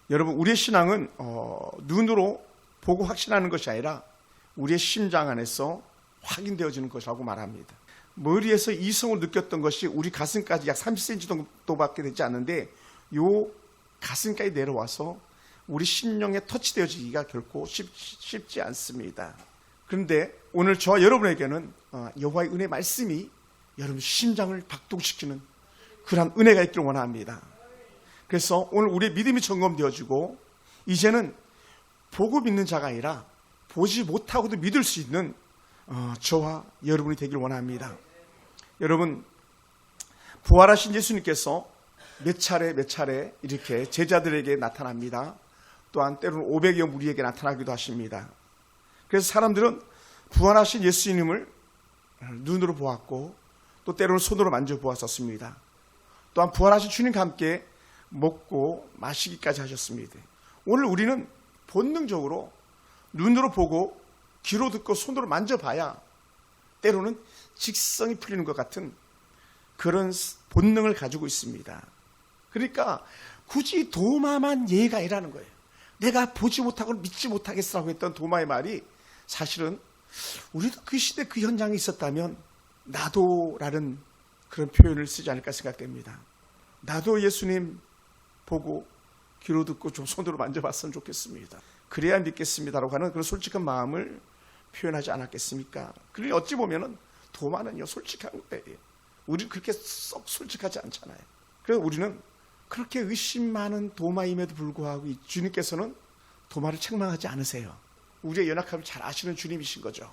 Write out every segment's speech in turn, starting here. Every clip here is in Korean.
여러분, 우리의 신앙은 눈으로 보고 확신하는 것이 아니라 우리의 심장 안에서 확인되어지는 것이라고 말합니다. 머리에서 이성을 느꼈던 것이 우리 가슴까지 약 30cm 정도밖에 되지 않는데 요 가슴까지 내려와서 우리 심령에 터치되어지기가 결코 쉽지 않습니다. 그런데 오늘 저와 여러분에게는 여호와의 은혜 말씀이 여러분 심장을 박동시키는 그러한 은혜가 있기를 원합니다. 그래서 오늘 우리의 믿음이 점검되어지고 이제는 보고 믿는 자가 아니라 보지 못하고도 믿을 수 있는 저와 여러분이 되길 원합니다. 여러분, 부활하신 예수님께서 몇 차례 이렇게 제자들에게 나타납니다. 또한 때로는 500여 무리에게 나타나기도 하십니다. 그래서 사람들은 부활하신 예수님을 눈으로 보았고 또 때로는 손으로 만져보았었습니다. 또한 부활하신 주님과 함께 먹고 마시기까지 하셨습니다. 오늘 우리는 본능적으로 눈으로 보고 귀로 듣고 손으로 만져봐야 때로는 직성이 풀리는 것 같은 그런 본능을 가지고 있습니다. 그러니까 굳이 도마만 예가 아니라는 거예요. 내가 보지 못하고는 믿지 못하겠으라고 했던 도마의 말이 사실은 우리도 그 시대 그 현장에 있었다면 나도라는 그런 표현을 쓰지 않을까 생각됩니다. 나도 예수님 보고 귀로 듣고 좀 손으로 만져봤으면 좋겠습니다. 그래야 믿겠습니다라고 하는 그런 솔직한 마음을 표현하지 않았겠습니까? 그러니 어찌 보면은 도마는요 솔직한 거예요. 우리는 그렇게 썩 솔직하지 않잖아요. 그래서 우리는 그렇게 의심 많은 도마임에도 불구하고 주님께서는 도마를 책망하지 않으세요. 우리의 연약함을 잘 아시는 주님이신 거죠.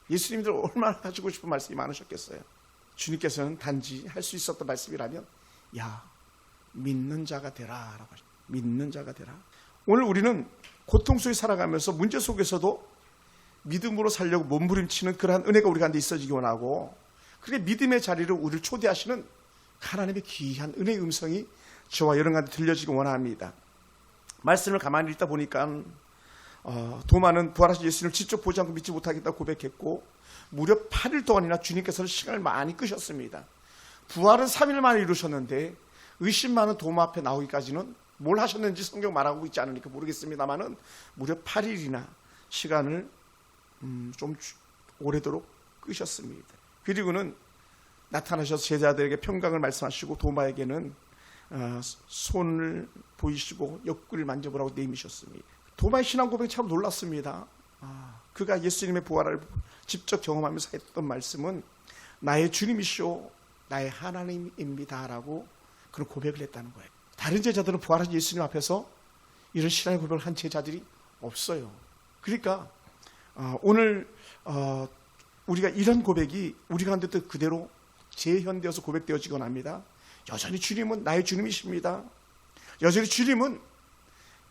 예수님들 얼마나 하시고 싶은 말씀이 많으셨겠어요. 주님께서는 단지 할 수 있었던 말씀이라면 야 믿는 자가 되라 라고 하셨어요. 믿는 자가 되라. 오늘 우리는 고통 속에 살아가면서 문제 속에서도 믿음으로 살려고 몸부림치는 그러한 은혜가 우리 가운데 있어지기 원하고 그렇게 믿음의 자리를 우리를 초대하시는 하나님의 귀한 은혜의 음성이 저와 여러분 가운데 들려지기 원합니다. 말씀을 가만히 읽다 보니까 도마는 부활하신 예수님을 직접 보지 않고 믿지 못하겠다고 고백했고 무려 8일 동안이나 주님께서는 시간을 많이 끄셨습니다. 부활은 3일 만에 이루셨는데 의심 많은 도마 앞에 나오기까지는 뭘 하셨는지 성경 말하고 있지 않으니까 모르겠습니다만은 무려 8일이나 시간을 좀 오래도록 끄셨습니다. 그리고는 나타나셔서 제자들에게 평강을 말씀하시고 도마에게는 손을 보이시고 옆구리를 만져보라고 내미셨습니다. 도마의 신앙 고백이 참 놀랐습니다. 그가 예수님의 부활을 직접 경험하면서 했던 말씀은 나의 주님이시오 나의 하나님입니다라고 그런 고백을 했다는 거예요. 다른 제자들은 부활하신 예수님 앞에서 이런 신앙의 고백을 한 제자들이 없어요. 그러니까 오늘 우리가 이런 고백이 우리 가운데도 그대로 재현되어서 고백되어지곤 합니다. 여전히 주님은 나의 주님이십니다. 여전히 주님은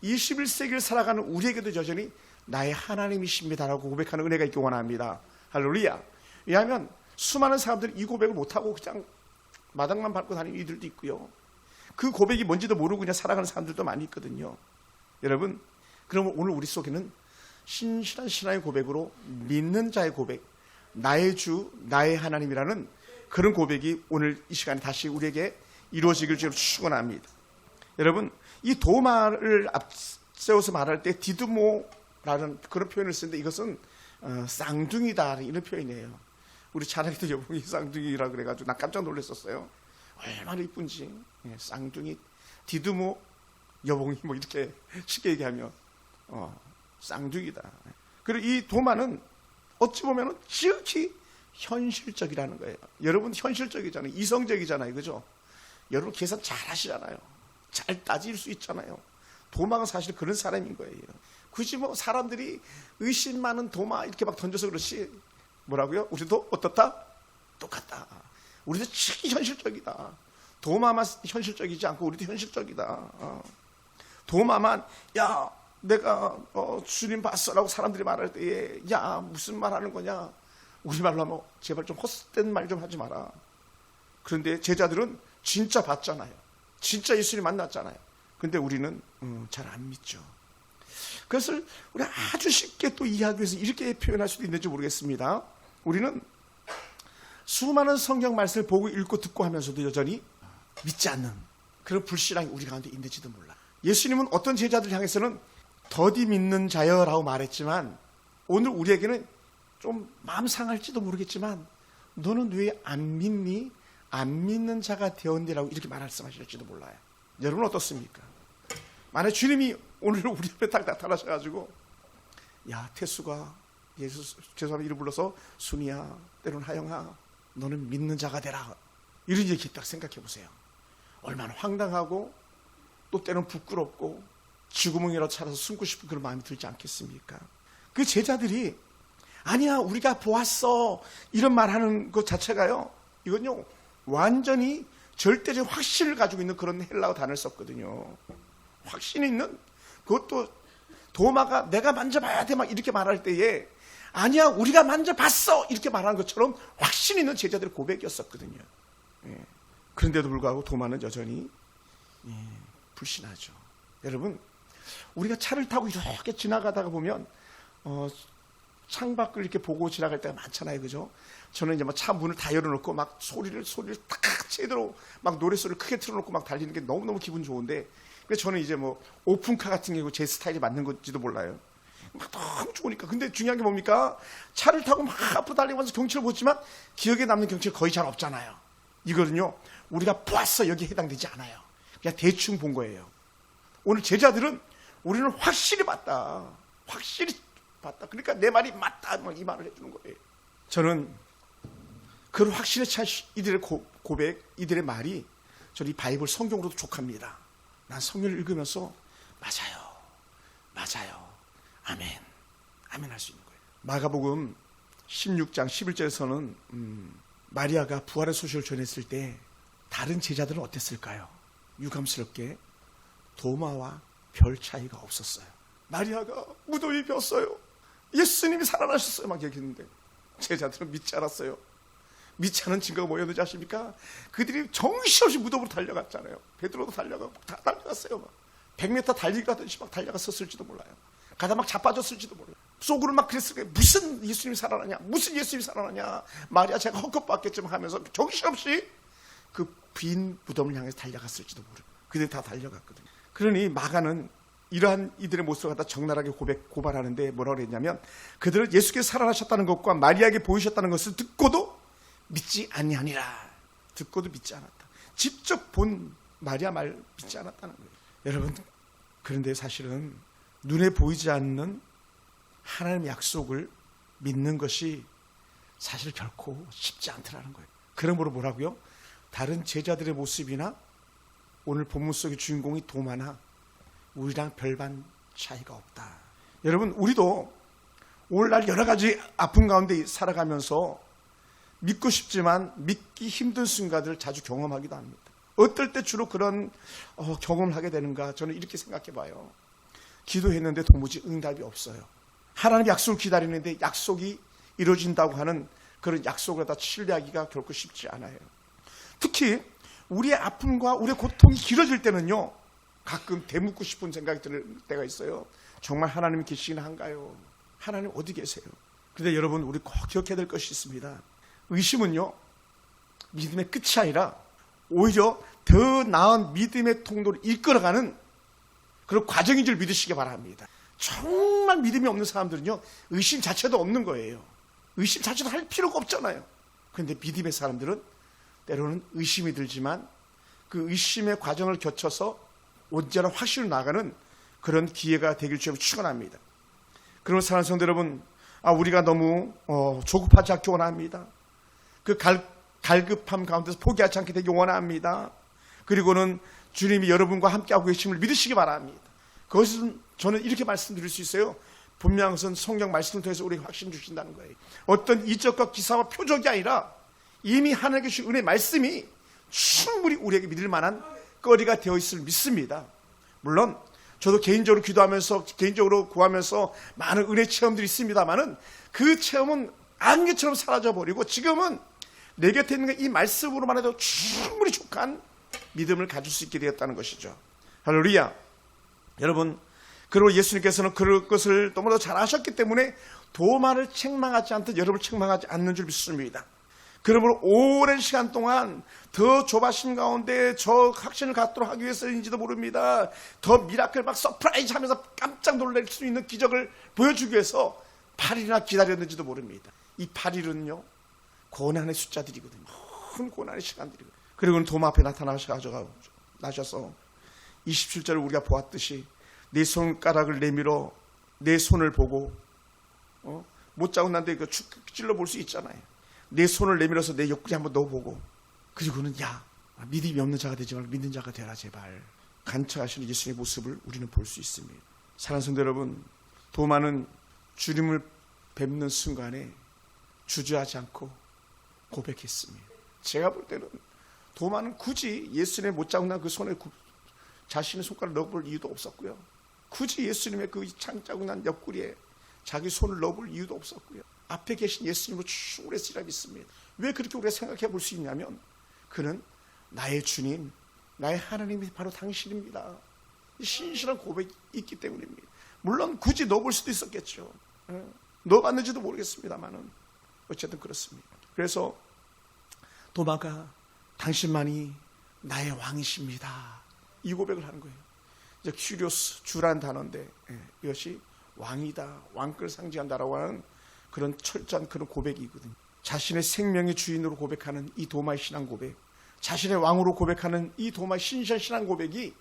21세기를 살아가는 우리에게도 여전히 나의 하나님이십니다라고 고백하는 은혜가 있기 원합니다. 할렐루야. 왜냐하면 수많은 사람들이 이 고백을 못하고 그냥 마당만 밟고 다니는 이들도 있고요. 그 고백이 뭔지도 모르고 그냥 살아가는 사람들도 많이 있거든요. 여러분, 그러면 오늘 우리 속에는 신실한 신앙의 고백으로 믿는 자의 고백, 나의 주, 나의 하나님이라는 그런 고백이 오늘 이 시간에 다시 우리에게 이루어지길 주로 축원합니다. 여러분, 이 도마를 앞세워서 말할 때 디드모라는 그런 표현을 쓰는데 이것은 쌍둥이다 이런 표현이에요. 우리 자라기도 여봉이 쌍둥이라 그래가지고 나 깜짝 놀랐었어요. 얼마나 이쁜지. 쌍둥이, 디드모, 여봉이 뭐 이렇게 쉽게 얘기하면 쌍둥이다. 그리고 이 도마는 어찌 보면 지극히 현실적이라는 거예요. 여러분 현실적이잖아요. 이성적이잖아요. 그죠? 여러분 계산 잘 하시잖아요. 잘 따질 수 있잖아요. 도마가 사실 그런 사람인 거예요. 굳이 뭐 사람들이 의심 많은 도마 이렇게 막 던져서 그렇지 뭐라고요? 우리도 어떻다? 똑같다. 우리도 지극히 현실적이다. 도마만 현실적이지 않고 우리도 현실적이다. 도마만 야 내가 주님 봤어라고 사람들이 말할 때에 야 무슨 말 하는 거냐. 우리말로 하면 제발 좀 헛된 말 좀 하지 마라. 그런데 제자들은 진짜 봤잖아요. 진짜 예수님 만났잖아요. 근데 우리는 잘 안 믿죠. 그것을 우리 아주 쉽게 또 이해하기 위해서 이렇게 표현할 수도 있는지 모르겠습니다. 우리는 수많은 성경 말씀을 보고 읽고 듣고 하면서도 여전히 믿지 않는 그런 불신앙이 우리 가운데 있는지도 몰라. 예수님은 어떤 제자들 향해서는 더디 믿는 자여라고 말했지만 오늘 우리에게는 좀 마음 상할지도 모르겠지만 너는 왜 안 믿니? 안 믿는 자가 되었니라고 이렇게 말씀하실지도 몰라요. 여러분 어떻습니까? 만약 주님이 오늘 우리 앞에 딱 나타나셔가지고 야 태수가 예수 죄송합니다 이름 불러서 순이야 때로는 하영아 너는 믿는 자가 되라 이런 얘기 딱 생각해 보세요. 얼마나 황당하고 또 때로는 부끄럽고 쥐구멍이라도 찾아서 숨고 싶은 그런 마음이 들지 않겠습니까? 그 제자들이 아니야 우리가 보았어 이런 말하는 것 자체가요 이건요 완전히 절대적 확신을 가지고 있는 그런 헬라어 단어를 썼거든요. 확신이 있는 그것도 도마가 내가 만져봐야 돼 막 이렇게 말할 때에 아니야 우리가 만져봤어 이렇게 말하는 것처럼 확신 있는 제자들의 고백이었었거든요. 예. 그런데도 불구하고 도마는 여전히 불신하죠. 여러분 우리가 차를 타고 이렇게 지나가다가 보면 창밖을 이렇게 보고 지나갈 때가 많잖아요, 그죠? 저는 이제 막 차 문을 다 열어놓고 막 소리를 탁 제대로 막 노래소리를 크게 틀어놓고 막 달리는 게 너무너무 기분 좋은데, 그래서 저는 이제 뭐 오픈카 같은 게 제 스타일이 맞는 건지도 몰라요. 막 너무 좋으니까. 근데 중요한 게 뭡니까? 차를 타고 막 앞으로 달리면서 경치를 보지만 기억에 남는 경치가 거의 잘 없잖아요. 이거는요, 우리가 보았어 여기에 해당되지 않아요. 그냥 대충 본 거예요. 오늘 제자들은 우리는 확실히 봤다. 확실히 봤다. 그러니까 내 말이 맞다. 이 말을 해주는 거예요. 저는 그런 확신에 찬 이들의 고백, 이들의 말이 저는 이 바이블 성경으로도 족합니다. 난 성경을 읽으면서 맞아요. 아멘 할 수 있는 거예요. 마가복음 16장 11절에서는 마리아가 부활의 소식을 전했을 때 다른 제자들은 어땠을까요? 유감스럽게 도마와 별 차이가 없었어요. 마리아가 무덤이 비었어요. 예수님이 살아나셨어요. 막 얘기했는데 제자들은 믿지 않았어요. 믿지 않은 증거가 뭐였는지 아십니까? 그들이 정신없이 무덤으로 달려갔잖아요. 베드로도 달려가고 다 달려갔어요. 막 100m 달리가듯이 막 달려갔었을지도 몰라요. 가다 막 자빠졌을지도 몰라요. 속으로 막 그랬을 거예요. 무슨 예수님이 살아나냐? 무슨 예수님이 살아나냐? 마리아 제가 헛것봤겠지만 하면서 정신없이 그 빈 무덤을 향해서 달려갔을지도 모르고 그들이 다 달려갔거든요. 그러니 마가는 이러한 이들의 모습을 갖다 적나라하게 고발하는데 뭐라고 그랬냐면 그들은 예수께서 살아나셨다는 것과 마리아에게 보이셨다는 것을 듣고도 믿지 아니하니라. 듣고도 믿지 않았다. 직접 본 마리아 말 믿지 않았다는 거예요. 여러분 그런데 사실은 눈에 보이지 않는 하나님의 약속을 믿는 것이 사실 결코 쉽지 않더라는 거예요. 그러므로 뭐라고요? 다른 제자들의 모습이나 오늘 본문 속의 주인공이 도마나 우리랑 별반 차이가 없다. 여러분 우리도 오늘날 여러 가지 아픔 가운데 살아가면서 믿고 싶지만 믿기 힘든 순간들을 자주 경험하기도 합니다. 어떨 때 주로 그런 경험을 하게 되는가? 저는 이렇게 생각해 봐요. 기도했는데 도무지 응답이 없어요. 하나님 약속을 기다리는데 약속이 이루어진다고 하는 그런 약속을 다 신뢰하기가 결코 쉽지 않아요. 특히 우리의 아픔과 우리의 고통이 길어질 때는요, 가끔 되묻고 싶은 생각이 들 때가 있어요. 정말 하나님이 계시긴 한가요? 하나님 어디 계세요? 그런데 여러분 우리 꼭 기억해야 될 것이 있습니다. 의심은요 믿음의 끝이 아니라 오히려 더 나은 믿음의 통로를 이끌어가는 그런 과정인 줄 믿으시기 바랍니다. 정말 믿음이 없는 사람들은요 의심 자체도 없는 거예요. 의심 자체도 할 필요가 없잖아요. 그런데 믿음의 사람들은 때로는 의심이 들지만 그 의심의 과정을 거쳐서 온전한 확신으로 나가는 그런 기회가 되길 주님 축원합니다. 그런 사랑하는 성도 여러분, 우리가 너무 조급하지 않기 원합니다. 그 갈급함 가운데서 포기하지 않게 되기 원합니다. 그리고는 주님이 여러분과 함께하고 계심을 믿으시기 바랍니다. 그것은 저는 이렇게 말씀드릴 수 있어요. 분명한 것은 성경 말씀을 통해서 우리에게 확신 주신다는 거예요. 어떤 이적과 기사와 표적이 아니라 이미 하나님께 주신 은혜의 말씀이 충분히 우리에게 믿을 만한 거리가 되어 있음을 믿습니다. 물론 저도 개인적으로 기도하면서 개인적으로 구하면서 많은 은혜 체험들이 있습니다만은 그 체험은 안개처럼 사라져버리고 지금은 내 곁에 있는 이 말씀으로만 해도 충분히 족한 믿음을 가질 수 있게 되었다는 것이죠. 할렐루야. 여러분, 그리고 예수님께서는 그럴 것을 너무나도 잘 아셨기 때문에 도마를 책망하지 않듯 여러분을 책망하지 않는 줄 믿습니다. 그러므로 오랜 시간 동안 더 조바심 가운데 저 확신을 갖도록 하기 위해서인지도 모릅니다. 더 미라클 막 서프라이즈 하면서 깜짝 놀랄 수 있는 기적을 보여주기 위해서 8일이나 기다렸는지도 모릅니다. 이 8일은요, 고난의 숫자들이거든요. 큰 고난의 시간들이거든요. 그리고 도마 앞에 나타나셔서 27절을 우리가 보았듯이 내 손가락을 내밀어 내 손을 보고 못 자고 난데 그 찔러 볼 수 있잖아요. 내 손을 내밀어서 내 옆구리 한번 넣어보고, 그리고는 야, 믿음이 없는 자가 되지 말고 믿는 자가 되라 제발. 간청하시는 예수님의 모습을 우리는 볼 수 있습니다. 사랑하는 성도 여러분, 도마는 주님을 뵙는 순간에 주저하지 않고 고백했습니다. 제가 볼 때는 도마는 굳이 예수님의 못 자고 난 그 손에 자신의 손가락을 넣어볼 이유도 없었고요. 굳이 예수님의 그 창자고 난 옆구리에 자기 손을 넣어볼 이유도 없었고요. 앞에 계신 예수님으로 충분했으리라 믿습니다. 왜 그렇게 우리가 생각해 볼 수 있냐면, 그는 나의 주님, 나의 하나님이 바로 당신입니다. 신실한 고백이 있기 때문입니다. 물론 굳이 넣어볼 수도 있었겠죠. 넣어봤는지도 모르겠습니다만은 어쨌든 그렇습니다. 그래서 도마가 당신만이 나의 왕이십니다, 이 고백을 하는 거예요. 이제 큐리오스, 주란 단어인데 이것이 왕이다, 왕권을 상징한다라고 하는 그런 철저한 그런 고백이거든요. 자신의 생명의 주인으로 고백하는 이 도마의 신앙 고백, 자신의 왕으로 고백하는 이 도마의 신실한 신앙 고백이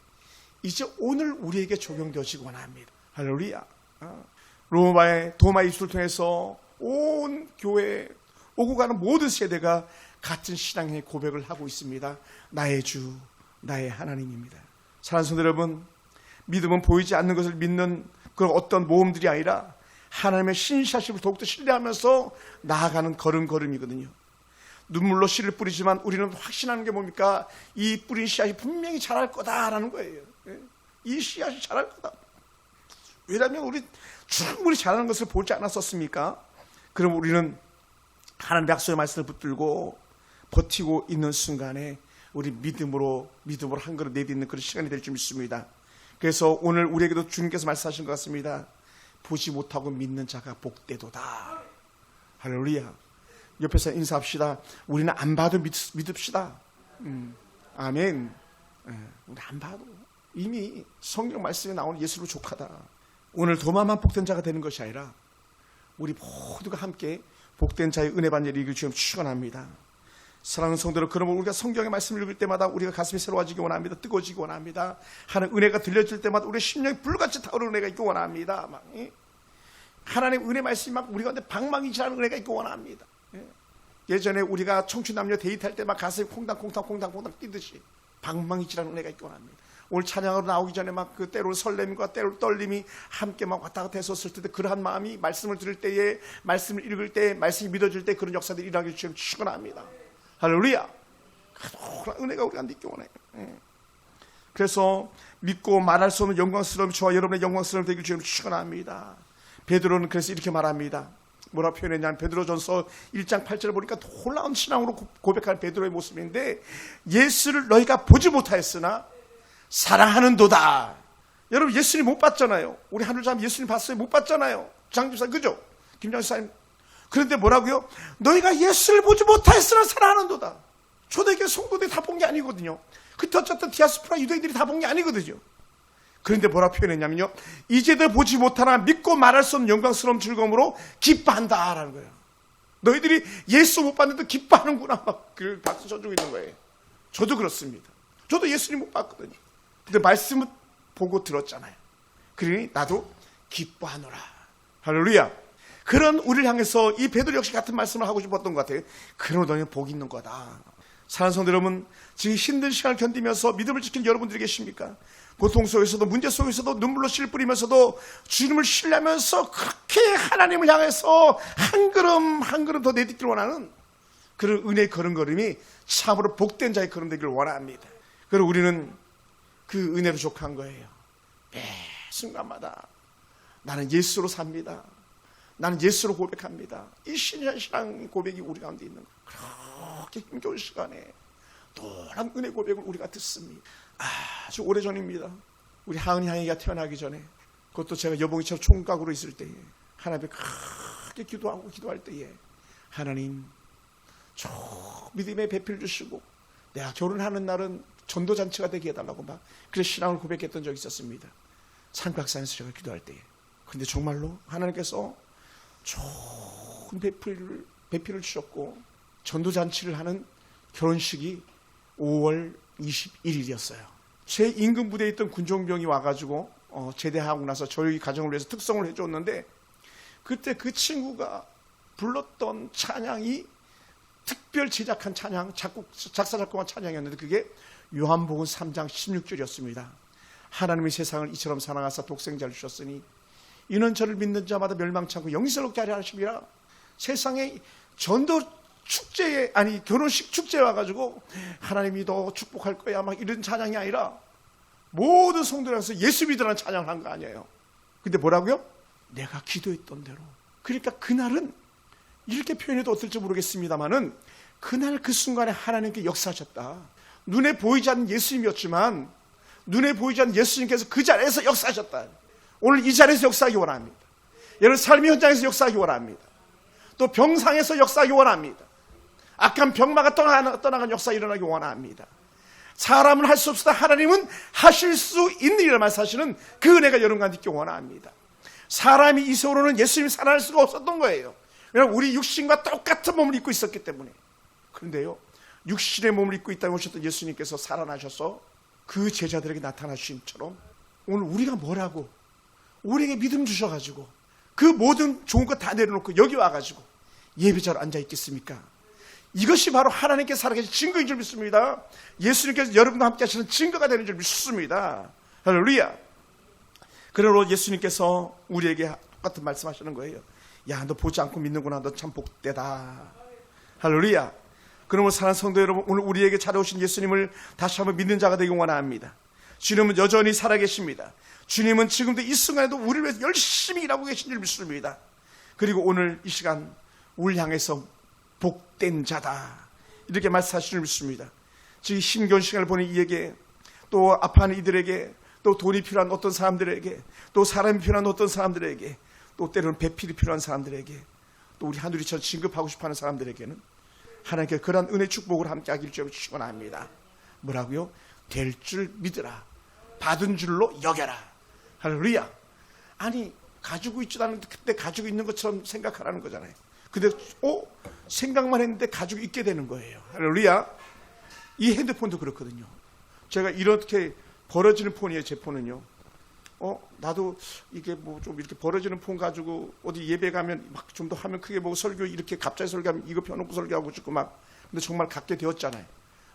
이제 오늘 우리에게 적용되어지기 원합니다. 할렐루야. 로마의 도마 입술을 통해서 온 교회 오고 가는 모든 세대가 같은 신앙의 고백을 하고 있습니다. 나의 주, 나의 하나님입니다. 사랑하는 성도 여러분, 믿음은 보이지 않는 것을 믿는 그런 어떤 모험들이 아니라 하나님의 신실하심을 더욱더 신뢰하면서 나아가는 걸음걸음이거든요. 눈물로 씨를 뿌리지만 우리는 확신하는 게 뭡니까? 이 뿌린 씨앗이 분명히 자랄 거다라는 거예요. 이 씨앗이 자랄 거다. 왜냐하면 우리 충분히 자라는 것을 보지 않았었습니까? 그럼 우리는 하나님의 약속의 말씀을 붙들고 버티고 있는 순간에 우리 믿음으로 한 걸음 내딛는 그런 시간이 될 줄 믿습니다. 그래서 오늘 우리에게도 주님께서 말씀하신 것 같습니다. 보지 못하고 믿는 자가 복되도다. 할렐루야. 옆에서 인사합시다. 우리는 안 봐도 믿읍시다. 아멘. 우리 안 봐도 이미 성경 말씀에 나오는 예수로 족하다. 오늘 도마만 복된 자가 되는 것이 아니라 우리 모두가 함께 복된 자의 은혜 받는 일을 이길 주님 축원합니다. 사랑하는 성도들, 그러면 우리가 성경의 말씀을 읽을 때마다 우리가 가슴이 새로워지기 원합니다. 뜨거워지기 원합니다. 하나님 은혜가 들려질 때마다 우리의 심령이 불같이 타오르는 은혜가 있기 원합니다. 하나님 은혜 말씀이 막 우리 가운데 방망이 지나는 은혜가 있기 원합니다. 예전에 우리가 청춘 남녀 데이트할 때 막 가슴이 콩당콩당 뛰듯이 방망이 지나는 은혜가 있기 원합니다. 오늘 찬양으로 나오기 전에 막 그 때로 설렘과 때로 떨림이 함께 막 왔다 갔다 했었을 텐데, 그러한 마음이 말씀을 들을 때에, 말씀을 읽을 때, 말씀이 믿어질 때 그런 역사들이 일어나길 주님 축원합니다. 할렐루야. 은혜가 우리가 있기 원해요. 그래서 믿고 말할 수 없는 영광스러움, 저와 여러분의 영광스러움 되길 주님 축원합니다. 베드로는 그래서 이렇게 말합니다. 뭐라 표현했냐면 베드로전서 1장 8절을 보니까 놀라운 신앙으로 고백하는 베드로의 모습인데, 예수를 너희가 보지 못하였으나 사랑하는도다. 여러분 예수님 못 봤잖아요. 우리 하늘자매 예수님 봤어요? 못 봤잖아요. 장집사 그죠? 김장사님. 그런데 뭐라고요? 너희가 예수를 보지 못하였으나 사랑하는도다. 초대교회 성도들이 다 본 게 아니거든요. 그때 어쨌든 디아스포라 유대인들이 다 본 게 아니거든요. 그런데 뭐라 표현했냐면요, 이제도 보지 못하나 믿고 말할 수 없는 영광스러운 즐거움으로 기뻐한다라는 거예요. 너희들이 예수 못 봤는데 기뻐하는구나, 막 그 박수 쳐주고 있는 거예요. 저도 그렇습니다. 저도 예수님 못 봤거든요. 근데 말씀을 보고 들었잖아요. 그러니 나도 기뻐하노라. 할렐루야. 그런 우리를 향해서 이 베드로 역시 같은 말씀을 하고 싶었던 것 같아요. 그러면 너희는 복이 있는 거다. 사랑하는 성도 여러분, 지금 힘든 시간을 견디면서 믿음을 지키는 여러분들이 계십니까? 고통 속에서도 문제 속에서도 눈물로 씨를 뿌리면서도 주님을 신뢰하면서 그렇게 하나님을 향해서 한 걸음 더 내딛기를 원하는 그런 은혜의 걸음걸음이 참으로 복된 자의 걸음 되기를 원합니다. 그리고 우리는 그 은혜로 족한 거예요. 매 순간마다 나는 예수로 삽니다. 나는 예수로 고백합니다. 이 신앙 고백이 우리 가운데 있는 거예요. 그렇게 힘겨운 시간에 놀라운 은혜 고백을 우리가 듣습니다. 아주 오래전입니다. 우리 하은이 향이가 태어나기 전에, 그것도 제가 여봉이처럼 총각으로 있을 때에 하나님께 크게 기도할 때에, 하나님 저 믿음의 배필 주시고 내가 결혼하는 날은 전도잔치가 되게 해달라고 막 그래서 신앙을 고백했던 적이 있었습니다. 산각산에서 제가 기도할 때에. 그런데 정말로 하나님께서 좋은 배필을 주셨고 전도잔치를 하는 결혼식이 5월 21일이었어요. 제 임금 부대에 있던 군종병이 와가지고 제대하고 나서 저희 가정을 위해서 특성을 해줬는데 그때 그 친구가 불렀던 찬양이 특별 제작한 찬양, 작사 작곡한 찬양이었는데 그게 요한복음 3장 16절이었습니다. 하나님이 세상을 이처럼 사랑하사 독생자를 주셨으니 이는 저를 믿는 자마다 멸망치 않고 영생을 얻게 하려 하심이라. 세상에 전도 축제에 아니 결혼식 축제에 와가지고 하나님이 더 축복할 거야 막 이런 찬양이 아니라 모든 성도들에서 예수 믿으라는 찬양을 한 거 아니에요. 근데 뭐라고요? 내가 기도했던 대로. 그러니까 그날은 이렇게 표현해도 어떨지 모르겠습니다만은 그날 그 순간에 하나님께 역사하셨다. 눈에 보이지 않는 예수님이었지만 눈에 보이지 않는 예수님께서 그 자리에서 역사하셨다. 오늘 이 자리에서 역사하기 원합니다. 여러분 삶의 현장에서 역사하기 원합니다. 또 병상에서 역사하기 원합니다. 악한 병마가 떠나간 역사 일어나기 원합니다. 사람은 할 수 없으나 하나님은 하실 수 있는 일을 말씀하시는 그 은혜가 여러분과 있기 원합니다. 사람이 이 세월로는 예수님이 살아날 수가 없었던 거예요. 왜냐하면 우리 육신과 똑같은 몸을 입고 있었기 때문에. 그런데요, 육신의 몸을 입고 있다고 하셨던 예수님께서 살아나셔서 그 제자들에게 나타나심처럼 오늘 우리가 뭐라고 우리에게 믿음 주셔가지고 그 모든 좋은 거 다 내려놓고 여기 와가지고 예배자로 앉아 있겠습니까? 이것이 바로 하나님께 살아계신 증거인 줄 믿습니다. 예수님께서 여러분과 함께 하시는 증거가 되는 줄 믿습니다. 할렐루야. 그러므로 예수님께서 우리에게 똑같은 말씀하시는 거예요. 야, 너 보지 않고 믿는구나. 너 참 복되다. 할렐루야. 그러므로 사랑하는 성도 여러분, 오늘 우리에게 찾아오신 예수님을 다시 한번 믿는 자가 되기 원합니다. 주님은 여전히 살아계십니다. 주님은 지금도 이 순간에도 우리를 위해서 열심히 일하고 계신 줄 믿습니다. 그리고 오늘 이 시간 우리를 향해서 복된 자다 이렇게 말씀하시는 줄 믿습니다. 지금 힘겨운 시간을 보낸 이에게, 또 아파하는 이들에게, 또 돈이 필요한 어떤 사람들에게, 또 사람이 필요한 어떤 사람들에게, 또 때로는 배필이 필요한 사람들에게, 또 우리 하늘이처럼 진급하고 싶어하는 사람들에게는 하나님께 그러한 은혜 축복을 함께 하길 주시기 원합니다. 뭐라고요? 될 줄 믿으라. 받은 줄로 여겨라. 할렐루야. 아니 가지고 있지도 않은데 그때 가지고 있는 것처럼 생각하라는 거잖아요. 근데 생각만 했는데 가지고 있게 되는 거예요. 할렐루야. 이 핸드폰도 그렇거든요. 제가 이렇게 벌어지는 폰이에요. 제 폰은요. 나도 이게 뭐 좀 이렇게 벌어지는 폰 가지고 어디 예배 가면 막 좀 더 하면 크게 보고 설교 이렇게 갑자기 설교하면 이거 펴놓고 설교하고 싶고 막. 근데 정말 갖게 되었잖아요.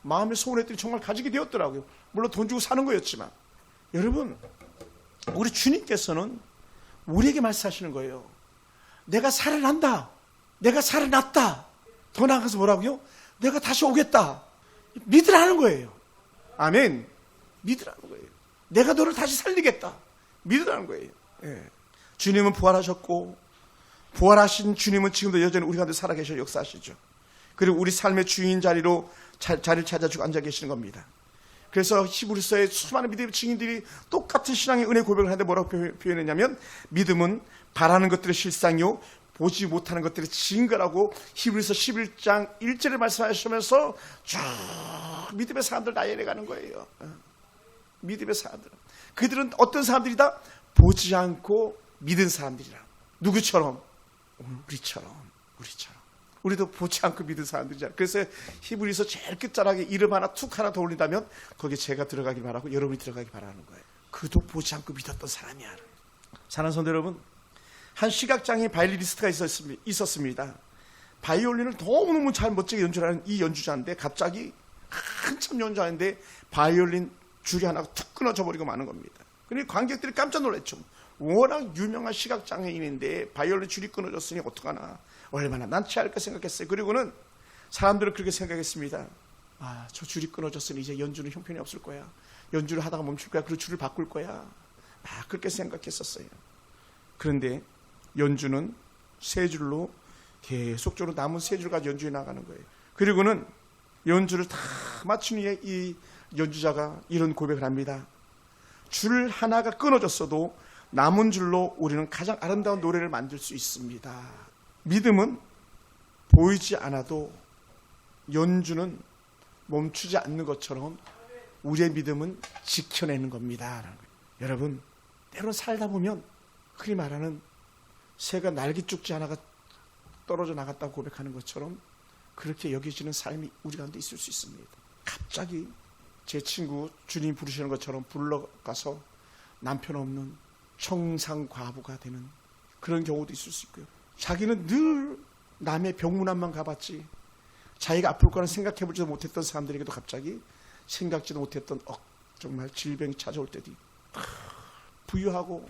마음의 소원했더니 정말 가지게 되었더라고요. 물론 돈 주고 사는 거였지만. 여러분, 우리 주님께서는 우리에게 말씀하시는 거예요. 내가 살아난다. 내가 살아났다. 더 나아가서 뭐라고요? 내가 다시 오겠다. 믿으라는 거예요. 아멘. 믿으라는 거예요. 내가 너를 다시 살리겠다. 믿으라는 거예요. 예. 주님은 부활하셨고 부활하신 주님은 지금도 여전히 우리 가운데 살아계셔 역사하시죠. 그리고 우리 삶의 주인 자리로 자리를 찾아주고 앉아 계시는 겁니다. 그래서 히브리서의 수많은 믿음의 증인들이 똑같은 신앙의 은혜 고백을 하는데 뭐라고 표현했냐면 믿음은 바라는 것들의 실상이요 보지 못하는 것들의 증거라고 히브리서 11장 1절을 말씀하시면서 쭉 믿음의 사람들 나열해가는 거예요. 믿음의 사람들. 그들은 어떤 사람들이다? 보지 않고 믿은 사람들이라. 누구처럼? 우리처럼. 우리도 보지 않고 믿은 사람들이잖아요. 그래서 히브리서 제일 끝자락에 이름 하나 툭 하나 더 올린다면 거기에 제가 들어가기 바라고 여러분이 들어가기 바라는 거예요. 그도 보지 않고 믿었던 사람이야. 사랑하는 성도 여러분, 한 시각장애인 바이올리니스트가 있었습니다. 바이올린을 너무너무 잘 멋지게 연주하는 이 연주자인데 갑자기 한참 연주하는데 바이올린 줄이 하나가 툭 끊어져 버리고 마는 겁니다. 그러니까 관객들이 깜짝 놀랐죠. 워낙 유명한 시각장애인인데 바이올린 줄이 끊어졌으니 어떡하나. 얼마나 난처할까 생각했어요. 그리고는 사람들은 그렇게 생각했습니다. 저 줄이 끊어졌으니 이제 연주는 형편이 없을 거야. 연주를 하다가 멈출 거야. 그리고 줄을 바꿀 거야. 그렇게 생각했었어요. 그런데 연주는 세 줄로 계속적으로 남은 세 줄까지 연주해 나가는 거예요. 그리고는 연주를 다 마친 후에 이 연주자가 이런 고백을 합니다. 줄 하나가 끊어졌어도 남은 줄로 우리는 가장 아름다운 노래를 만들 수 있습니다. 믿음은 보이지 않아도 연주는 멈추지 않는 것처럼 우리의 믿음은 지켜내는 겁니다. 여러분, 때로 살다 보면 흔히 말하는 새가 날개 쭉지 하나가 떨어져 나갔다고 고백하는 것처럼 그렇게 여겨지는 삶이 우리 가운데 있을 수 있습니다. 갑자기 제 친구 주님 부르시는 것처럼 불러가서 남편 없는 청상 과부가 되는 그런 경우도 있을 수 있고요. 자기는 늘 남의 병문안만 가봤지 자기가 아플 거는 생각해보지도 못했던 사람들에게도 갑자기 생각지도 못했던 정말 질병이 찾아올 때도 있고 부유하고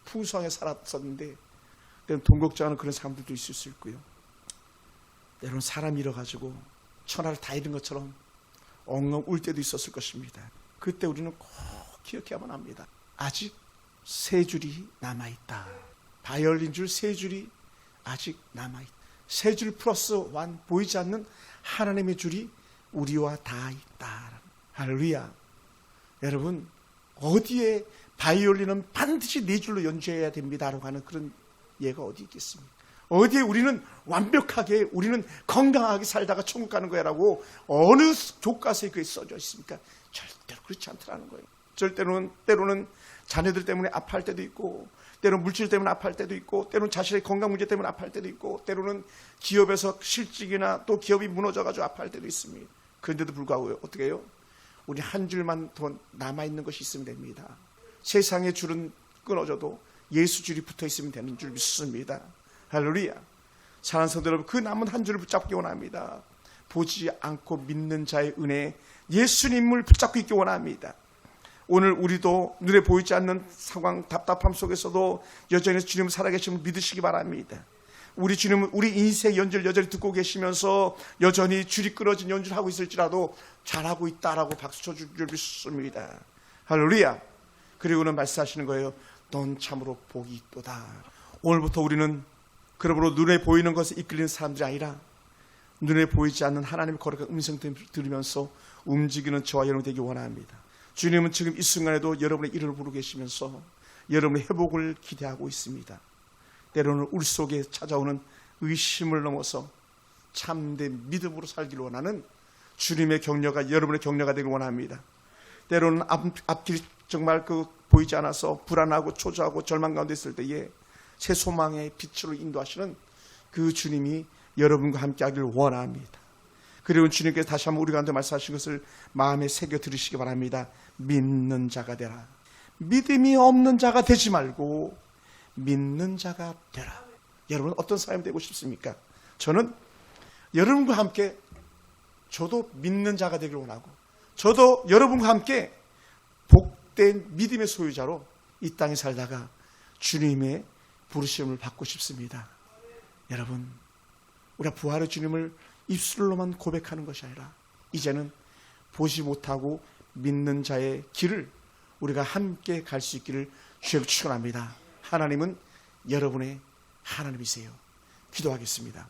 풍성하게 살았었는데 때로는 돈 걱정하는 그런 사람들도 있을 수 있고요. 때로는 사람 잃어가지고 천하를 다 잃은 것처럼 엉엉 울 때도 있었을 것입니다. 그때 우리는 꼭 기억해야만 합니다. 아직 세 줄이 남아있다. 바이올린 줄 세 줄이 아직 남아있다. 세 줄 플러스 원 보이지 않는 하나님의 줄이 우리와 다 있다. 할렐루야. 여러분, 어디에 바이올린은 반드시 네 줄로 연주해야 됩니다라고 하는 그런 예가 어디 있겠습니까? 어디에 우리는 완벽하게 우리는 건강하게 살다가 천국 가는 거야라고 어느 교과서에 그게 써져 있습니까? 절대로 그렇지 않더라는 거예요. 때로는 자녀들 때문에 아파할 때도 있고, 때로는 물질 때문에 아파할 때도 있고, 때로는 자신의 건강 문제 때문에 아파할 때도 있고, 때로는 기업에서 실직이나 또 기업이 무너져가지고 아파할 때도 있습니다. 그런데도 불구하고 어떻게 해요? 우리 한 줄만 더 남아있는 것이 있으면 됩니다. 세상의 줄은 끊어져도 예수 줄이 붙어있으면 되는 줄 믿습니다. 할렐루야. 사랑하는 성도 여러분, 그 남은 한 줄을 붙잡기 원합니다. 보지 않고 믿는 자의 은혜, 예수님을 붙잡고 있기 원합니다. 오늘 우리도 눈에 보이지 않는 상황, 답답함 속에서도 여전히 주님을 살아계심을 믿으시기 바랍니다. 우리 주님은 우리 인생 연주를 여전히 듣고 계시면서 여전히 줄이 끊어진 연주를 하고 있을지라도 잘하고 있다라고 박수 쳐줄 줄 믿습니다. 할렐루야. 그리고는 말씀하시는 거예요. 넌 참으로 복이 있도다. 오늘부터 우리는 그러므로 눈에 보이는 것에 이끌리는 사람들이 아니라 눈에 보이지 않는 하나님의 거룩한 음성 들으면서 움직이는 저와 여러분이 되기 원합니다. 주님은 지금 이 순간에도 여러분의 이름을 부르고 계시면서 여러분의 회복을 기대하고 있습니다. 때로는 울 속에 찾아오는 의심을 넘어서 참된 믿음으로 살기를 원하는 주님의 격려가 여러분의 격려가 되길 원합니다. 때로는 앞길이 정말 보이지 않아서 불안하고 초조하고 절망 가운데 있을 때에 새 소망의 빛으로 인도하시는 그 주님이 여러분과 함께 하기를 원합니다. 그리고 주님께서 다시 한번 우리 가운데 말씀하신 것을 마음에 새겨 들으시기 바랍니다. 믿는 자가 되라. 믿음이 없는 자가 되지 말고 믿는 자가 되라. 여러분 어떤 사람이 되고 싶습니까? 저는 여러분과 함께 저도 믿는 자가 되길 원하고 저도 여러분과 함께 복된 믿음의 소유자로 이 땅에 살다가 주님의 부르심을 받고 싶습니다. 여러분, 우리가 부활의 주님을 입술로만 고백하는 것이 아니라 이제는 보지 못하고 믿는 자의 길을 우리가 함께 갈 수 있기를 주의 축원합니다. 하나님은 여러분의 하나님이세요. 기도하겠습니다.